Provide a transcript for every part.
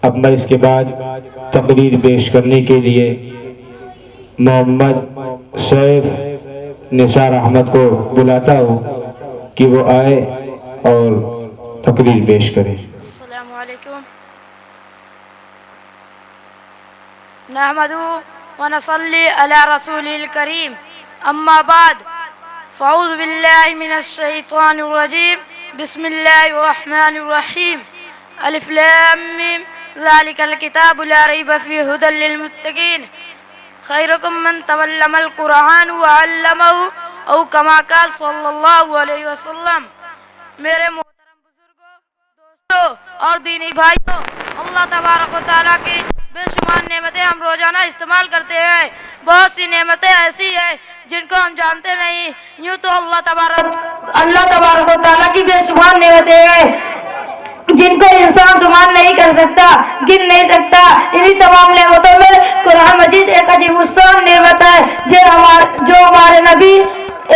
اب میں اس کے بعد تقریر پیش کرنے کے لیے محمد سیف نثار احمد کو بلاتا ہوں کہ وہ آئے اور تقریر پیش کرے۔ السلام علیکم۔ نحمدہ ونصلی علی رسول الکریم، اما بعد، فاعوذ باللہ من الشیطان الرجیم، بسم اللہ الرحمن الرحیم، الف لام میم، ذالک الکتاب لا ریب فیہ ھدی للمتقین، خیرکم من تعلم القرآن وعلمہ، او کما قال صلی اللہ علیہ وسلم۔ میرے محترم بزرگوں، دوستوں اور دینی بھائیوں، اللہ تبارک و تعالیٰ کی بے شمار نعمتیں ہم روزانہ استعمال کرتے ہیں۔ بہت سی نعمتیں ایسی ہیں جن کو ہم جانتے نہیں۔ یوں تو اللہ تبارک و تعالیٰ کی بے شمار نعمتیں ہیں جن کو انسان شمار نہیں کر سکتا، گن نہیں سکتا۔ انہی تمام نعمتوں میں قرآن مجید ایک عظیم الشان نعمت ہے جو ہمارے نبی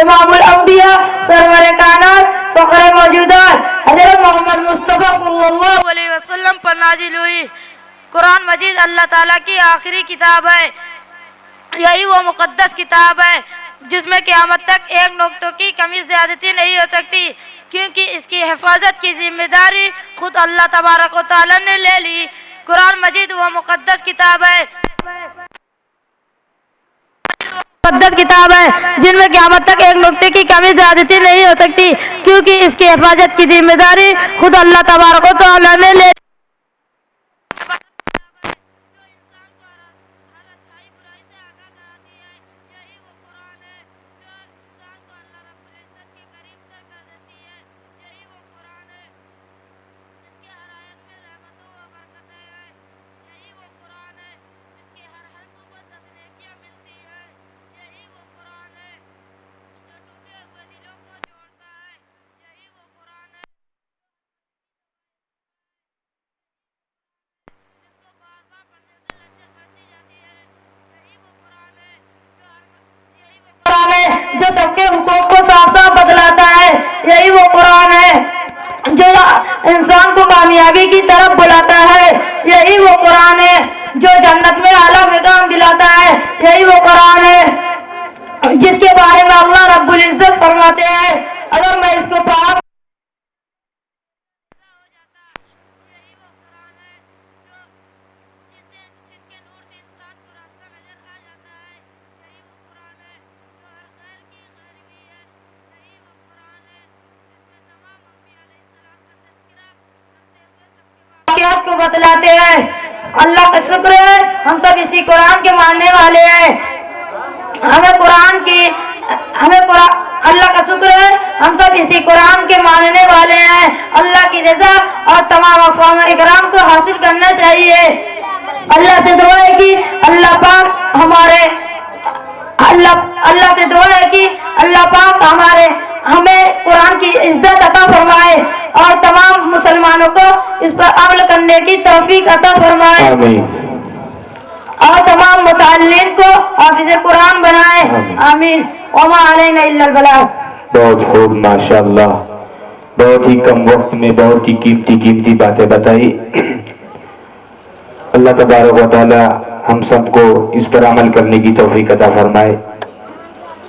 امام الانبیاء سرور کائنات فخر موجودات حضرت محمد مصطفیٰ صلی اللہ علیہ وسلم پر نازل ہوئی۔ قرآن مجید اللہ تعالیٰ کی آخری کتاب ہے۔ یہی وہ مقدس کتاب ہے جس میں قیامت تک ایک نقطہ کی کمی زیادتی نہیں ہو سکتی، کیونکہ اس کی حفاظت کی ذمہ داری خود اللہ تبارک و تعالیٰ نے لے لی۔ قرآن مجید وہ مقدس کتاب ہے جن میں قیامت تک ایک نقطے کی کمی زیادتی نہیں ہو سکتی، کیونکہ اس کی حفاظت کی ذمہ داری خود اللہ تبارک و تعالیٰ نے لے لی۔ جو سب کے حقوق کو صاف صاف بتلاتا ہے، یہی وہ قرآن ہے۔ جو انسان کو کامیابی کی طرف بلاتا ہے، یہی وہ قرآن ہے۔ جو جنت میں اعلیٰ مقام دلاتا ہے، یہی وہ قرآن ہے جس کے بارے میں اللہ رب العزت فرماتے ہیں، اگر میں اس کو پڑھا کو بتلاتے ہیں۔ اللہ کا شکر ہے ہم سب اسی قرآن کے ماننے والے ہیں۔ اللہ کا شکر ہے ہم سب اسی قرآن کے ماننے والے ہیں۔ اللہ کی رضا اور تمام اقوام اکرام کو حاصل کرنا چاہیے۔ اللہ سے دعا ہے کہ اللہ پاک ہمیں قرآن کی عزت عطا فرمائے اور تمام مسلمانوں کو اس پر عمل کرنے کی توفیق عطا فرمائے، اور تمام متعلم کو حافظ قرآن بنائے، آمین۔ وما علینا الا البلاغ۔ بہت خوب، ماشاءاللہ، بہت ہی کم وقت میں بہت ہی قیمتی باتیں بتائی۔ اللہ تبارک و تعالی ہم سب کو اس پر عمل کرنے کی توفیق عطا فرمائے۔